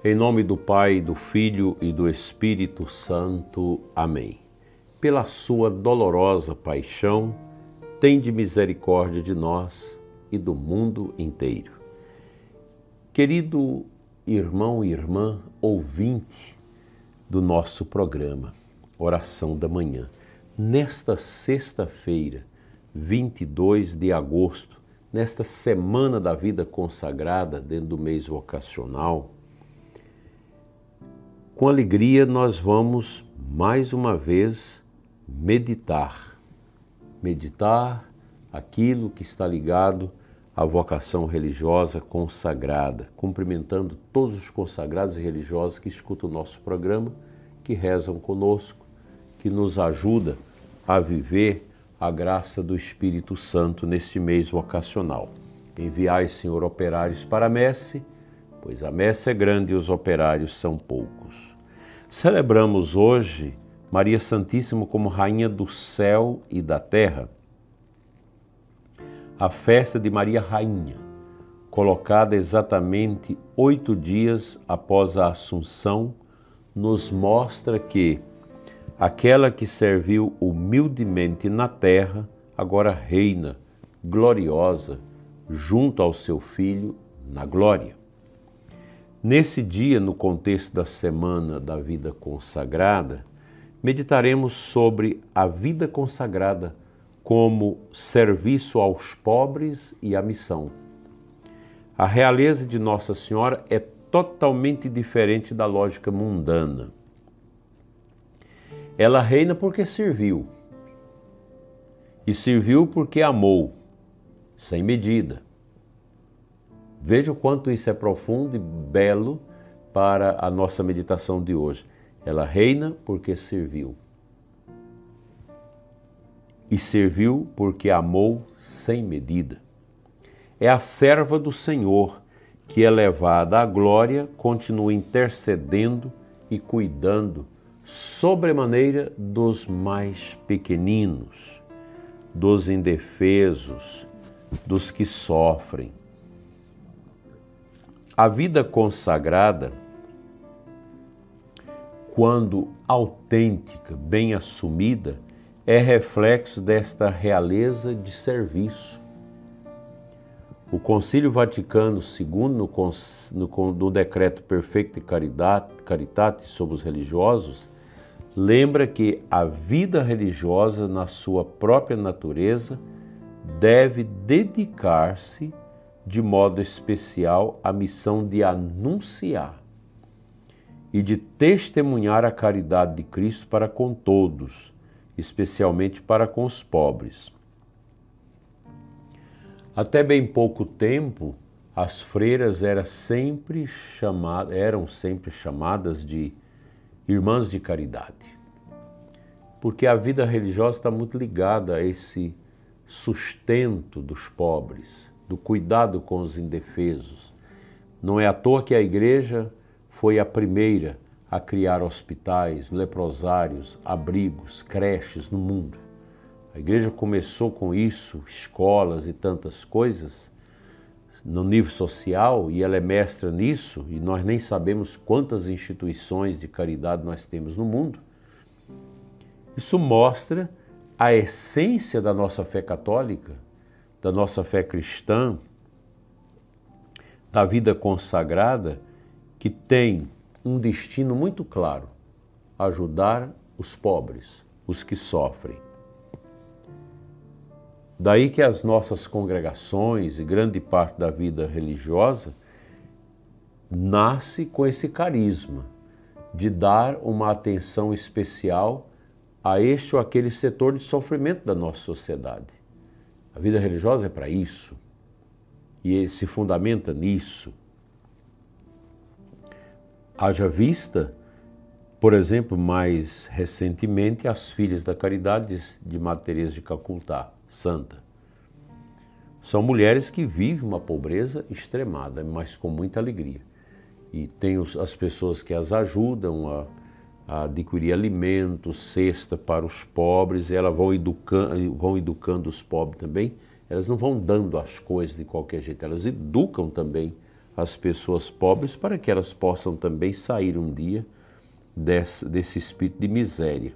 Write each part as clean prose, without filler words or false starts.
Em nome do Pai, do Filho e do Espírito Santo. Amém. Pela sua dolorosa paixão, tende misericórdia de nós e do mundo inteiro. Querido irmão e irmã, ouvinte do nosso programa Oração da Manhã, nesta sexta-feira, 22 de agosto, nesta Semana da Vida Consagrada, dentro do mês vocacional, com alegria nós vamos mais uma vez meditar aquilo que está ligado à vocação religiosa consagrada, cumprimentando todos os consagrados e religiosos que escutam o nosso programa, que rezam conosco, que nos ajuda a viver a graça do Espírito Santo neste mês vocacional. Enviai, Senhor, operários para a messe, pois a messe é grande e os operários são poucos. Celebramos hoje Maria Santíssima como Rainha do céu e da terra. A festa de Maria Rainha, colocada exatamente 8 dias após a Assunção, nos mostra que aquela que serviu humildemente na terra, agora reina gloriosa junto ao seu Filho na glória. Nesse dia, no contexto da Semana da Vida Consagrada, meditaremos sobre a vida consagrada como serviço aos pobres e a missão. A realeza de Nossa Senhora é totalmente diferente da lógica mundana. Ela reina porque serviu. E serviu porque amou, sem medida. Veja o quanto isso é profundo e belo para a nossa meditação de hoje. Ela reina porque serviu. E serviu porque amou sem medida. É a serva do Senhor que, elevada à glória, continua intercedendo e cuidando sobremaneira dos mais pequeninos, dos indefesos, dos que sofrem. A vida consagrada, quando autêntica, bem assumida, é reflexo desta realeza de serviço. O Concílio Vaticano II, no decreto Perfecti Caritate sobre os religiosos, lembra que a vida religiosa, na sua própria natureza, deve dedicar-se de modo especial à missão de anunciar e de testemunhar a caridade de Cristo para com todos, especialmente para com os pobres. Até bem pouco tempo, as freiras eram sempre chamadas de irmãs de caridade, porque a vida religiosa está muito ligada a esse sustento dos pobres, do cuidado com os indefesos. Não é à toa que a Igreja foi a primeira a criar hospitais, leprosários, abrigos, creches no mundo. A Igreja começou com isso, escolas e tantas coisas, no nível social, e ela é mestra nisso, e nós nem sabemos quantas instituições de caridade nós temos no mundo. Isso mostra a essência da nossa fé católica, da nossa fé cristã, da vida consagrada, que tem um destino muito claro: ajudar os pobres, os que sofrem. Daí que as nossas congregações e grande parte da vida religiosa nasce com esse carisma de dar uma atenção especial a este ou aquele setor de sofrimento da nossa sociedade. A vida religiosa é para isso e se fundamenta nisso. Haja vista, por exemplo, mais recentemente, as Filhas da Caridade de Madre Teresa de Calcutá, santa. São mulheres que vivem uma pobreza extremada, mas com muita alegria. E tem as pessoas que as ajudam a adquirir alimentos, cesta para os pobres, e elas vão educando os pobres também. Elas não vão dando as coisas de qualquer jeito, elas educam também as pessoas pobres para que elas possam também sair um dia desse espírito de miséria.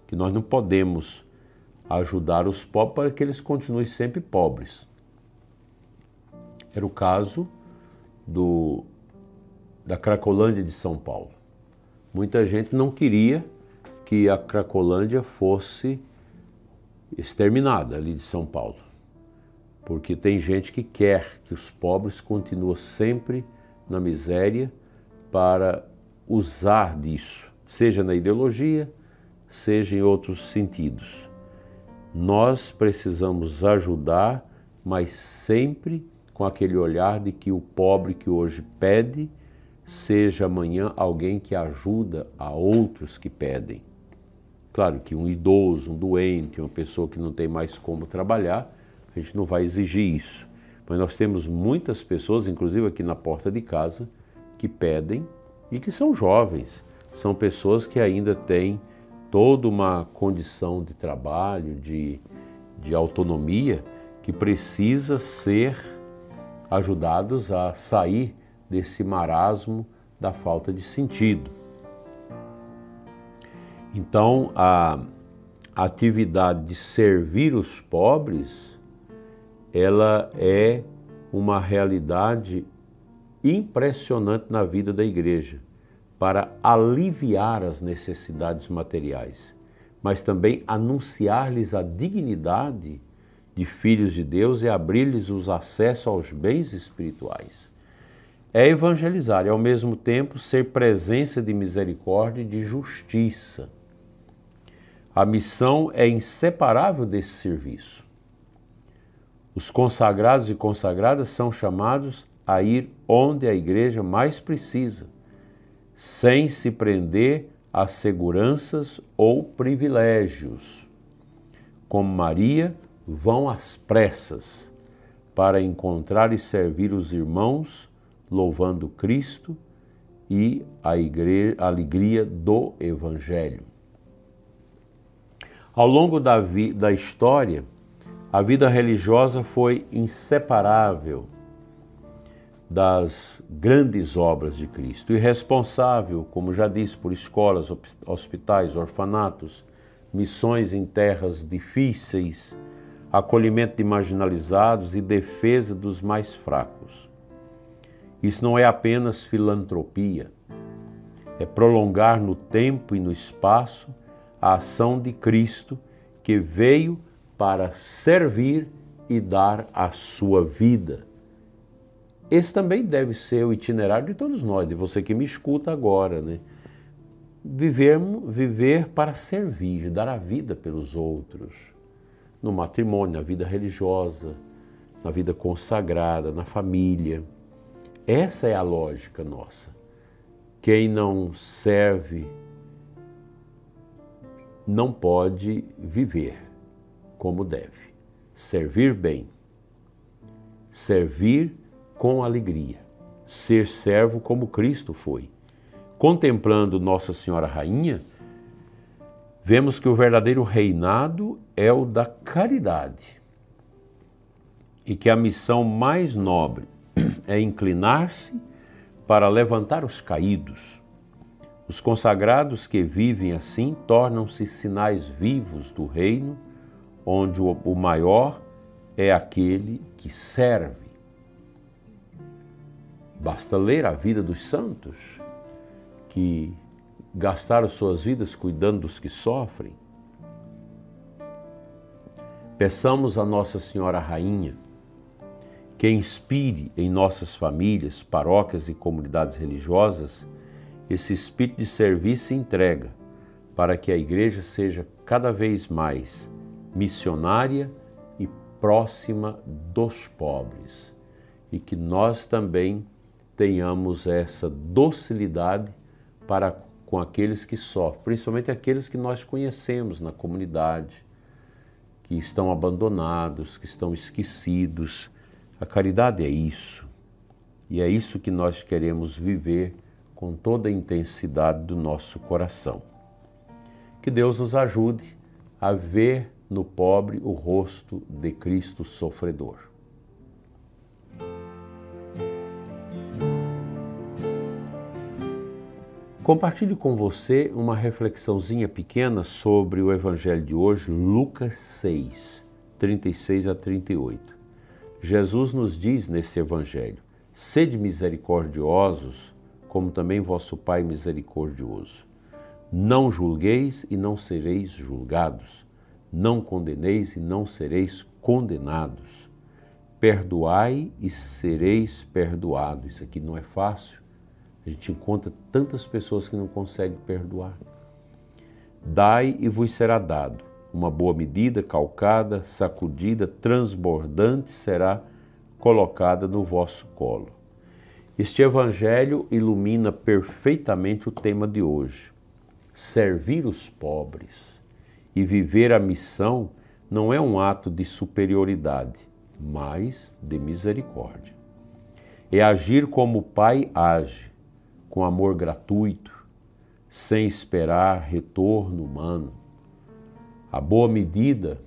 Que nós não podemos ajudar os pobres para que eles continuem sempre pobres. Era o caso da Cracolândia de São Paulo. Muita gente não queria que a Cracolândia fosse exterminada ali de São Paulo, porque tem gente que quer que os pobres continuem sempre na miséria para usar disso, seja na ideologia, seja em outros sentidos. Nós precisamos ajudar, mas sempre com aquele olhar de que o pobre que hoje pede, seja amanhã alguém que ajuda a outros que pedem. Claro que um idoso, um doente, uma pessoa que não tem mais como trabalhar, a gente não vai exigir isso. Mas nós temos muitas pessoas, inclusive aqui na porta de casa, que pedem e que são jovens. São pessoas que ainda têm toda uma condição de trabalho, de autonomia, que precisa ser ajudados a sair desse marasmo da falta de sentido. Então, a atividade de servir os pobres, ela é uma realidade impressionante na vida da igreja, para aliviar as necessidades materiais, mas também anunciar-lhes a dignidade de filhos de Deus e abrir-lhes os acessos aos bens espirituais. É evangelizar e, ao mesmo tempo, ser presença de misericórdia e de justiça. A missão é inseparável desse serviço. Os consagrados e consagradas são chamados a ir onde a igreja mais precisa, sem se prender a seguranças ou privilégios. Como Maria, vão às pressas para encontrar e servir os irmãos, louvando Cristo e a alegria do Evangelho. Ao longo da história, a vida religiosa foi inseparável das grandes obras de Cristo e responsável, como já disse, por escolas, hospitais, orfanatos, missões em terras difíceis, acolhimento de marginalizados e defesa dos mais fracos. Isso não é apenas filantropia, é prolongar no tempo e no espaço a ação de Cristo, que veio para servir e dar a sua vida. Esse também deve ser o itinerário de todos nós, de você que me escuta agora, né? Viver para servir, dar a vida pelos outros, no matrimônio, na vida religiosa, na vida consagrada, na família. Essa é a lógica nossa. Quem não serve não pode viver como deve. Servir bem, servir com alegria, ser servo como Cristo foi. Contemplando Nossa Senhora Rainha, vemos que o verdadeiro reinado é o da caridade e que a missão mais nobre é inclinar-se para levantar os caídos. Os consagrados que vivem assim tornam-se sinais vivos do reino, onde o maior é aquele que serve. Basta ler a vida dos santos, que gastaram suas vidas cuidando dos que sofrem. Peçamos a Nossa Senhora Rainha que inspire em nossas famílias, paróquias e comunidades religiosas esse espírito de serviço e entrega, para que a igreja seja cada vez mais missionária e próxima dos pobres, e que nós também tenhamos essa docilidade para com aqueles que sofrem, principalmente aqueles que nós conhecemos na comunidade, que estão abandonados, que estão esquecidos. A caridade é isso, e é isso que nós queremos viver com toda a intensidade do nosso coração. Que Deus nos ajude a ver no pobre o rosto de Cristo sofredor. compartilho com você uma reflexãozinha pequena sobre o Evangelho de hoje, Lucas 6, 36 a 38. Jesus nos diz nesse Evangelho: sede misericordiosos, como também vosso Pai misericordioso. Não julgueis e não sereis julgados. Não condeneis e não sereis condenados. Perdoai e sereis perdoados. Isso aqui não é fácil. A gente encontra tantas pessoas que não conseguem perdoar. Dai e vos será dado. Uma boa medida, calcada, sacudida, transbordante será colocada no vosso colo. Este Evangelho ilumina perfeitamente o tema de hoje. Servir os pobres e viver a missão não é um ato de superioridade, mas de misericórdia. É agir como o Pai age, com amor gratuito, sem esperar retorno humano. A boa medida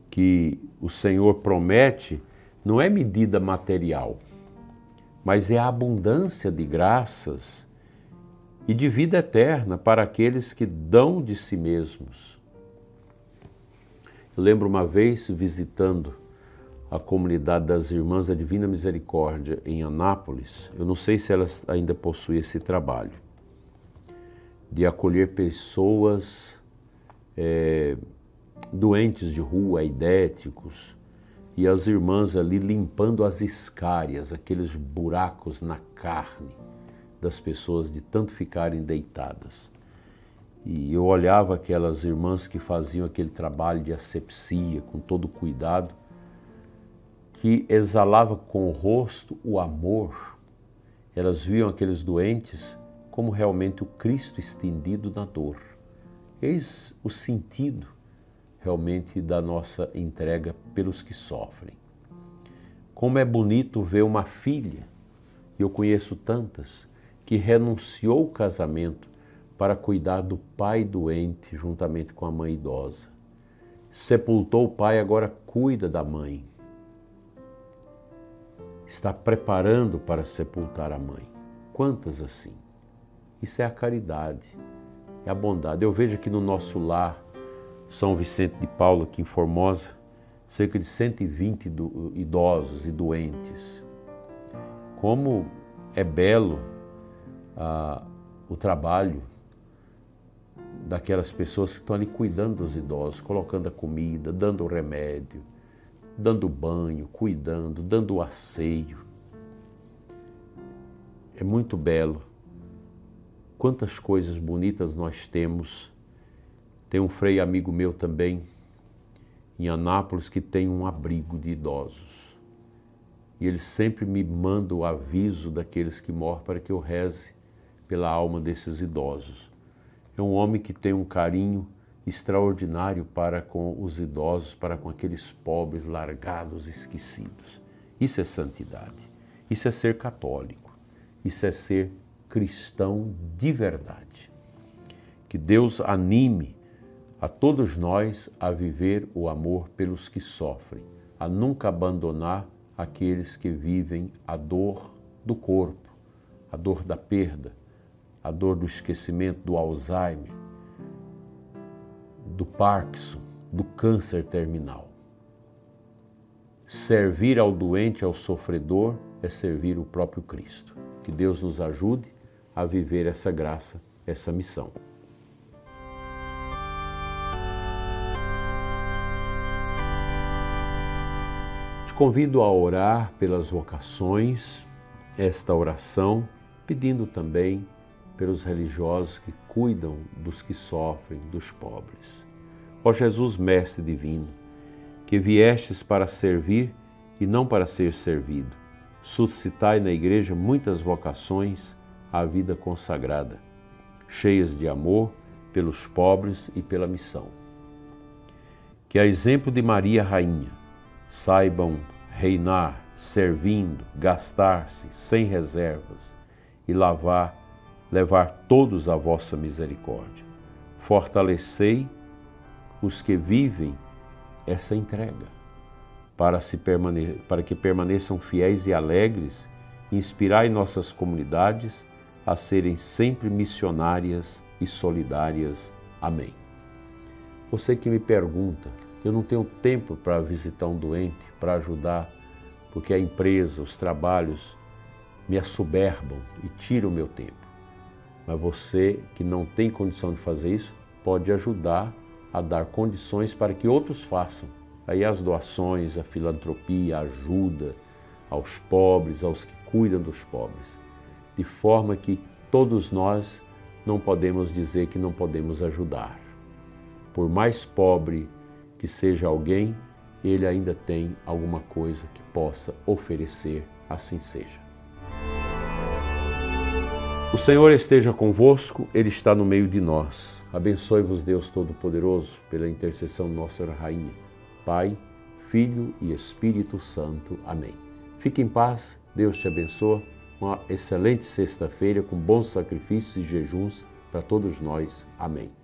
que o Senhor promete não é medida material, mas é a abundância de graças e de vida eterna para aqueles que dão de si mesmos. Eu lembro uma vez visitando a comunidade das Irmãs da Divina Misericórdia em Anápolis. Eu não sei se elas ainda possuem esse trabalho de acolher pessoas doentes de rua, aidéticos, e as irmãs ali limpando as escárias, aqueles buracos na carne das pessoas de tanto ficarem deitadas. E eu olhava aquelas irmãs que faziam aquele trabalho de asepsia com todo cuidado, que exalava com o rosto o amor. Elas viam aqueles doentes como realmente o Cristo estendido na dor. Eis o sentido realmente da nossa entrega pelos que sofrem. Como é bonito ver uma filha, eu conheço tantas, que renunciou ao casamento para cuidar do pai doente juntamente com a mãe idosa. Sepultou o pai, agora cuida da mãe. Está preparando para sepultar a mãe. Quantas assim? Isso é a caridade, é a bondade. Eu vejo aqui no nosso lar, São Vicente de Paulo, aqui em Formosa, cerca de 120 idosos e doentes. Como é belo o trabalho daquelas pessoas que estão ali cuidando dos idosos, colocando a comida, dando o remédio, dando banho, cuidando, dando o asseio. É muito belo. Quantas coisas bonitas nós temos. Tem um frei amigo meu também, em Anápolis, que tem um abrigo de idosos. E ele sempre me manda o aviso daqueles que morrem para que eu reze pela alma desses idosos. É um homem que tem um carinho extraordinário para com os idosos, para com aqueles pobres largados, esquecidos. Isso é santidade, isso é ser católico, isso é ser cristão de verdade. Que Deus anime a todos nós a viver o amor pelos que sofrem, a nunca abandonar aqueles que vivem a dor do corpo, a dor da perda, a dor do esquecimento, do Alzheimer, do Parkinson, do câncer terminal. Servir ao doente, ao sofredor, é servir o próprio Cristo. Que Deus nos ajude a viver essa graça, essa missão. Te convido a orar pelas vocações, esta oração, pedindo também pelos religiosos que cuidam dos que sofrem, dos pobres. Ó Jesus, Mestre Divino, que viestes para servir e não para ser servido, suscitai na Igreja muitas vocações à vida consagrada, cheias de amor pelos pobres e pela missão. Que, a exemplo de Maria Rainha, saibam reinar, servindo, gastar-se sem reservas e levar todos à vossa misericórdia. Fortalecei os que vivem essa entrega, para que permaneçam fiéis e alegres, inspirai nossas comunidades a serem sempre missionárias e solidárias. Amém. Você que me pergunta, eu não tenho tempo para visitar um doente, para ajudar, porque a empresa, os trabalhos me assoberbam e tiram o meu tempo. Mas você que não tem condição de fazer isso, pode ajudar a dar condições para que outros façam. Aí as doações, a filantropia, a ajuda aos pobres, aos que cuidam dos pobres. De forma que todos nós não podemos dizer que não podemos ajudar. Por mais pobre que seja alguém, ele ainda tem alguma coisa que possa oferecer, assim seja. O Senhor esteja convosco, Ele está no meio de nós. Abençoe-vos Deus Todo-Poderoso, pela intercessão de Nossa Rainha, Pai, Filho e Espírito Santo. Amém. Fique em paz, Deus te abençoe. Uma excelente sexta-feira com bons sacrifícios e jejuns para todos nós. Amém.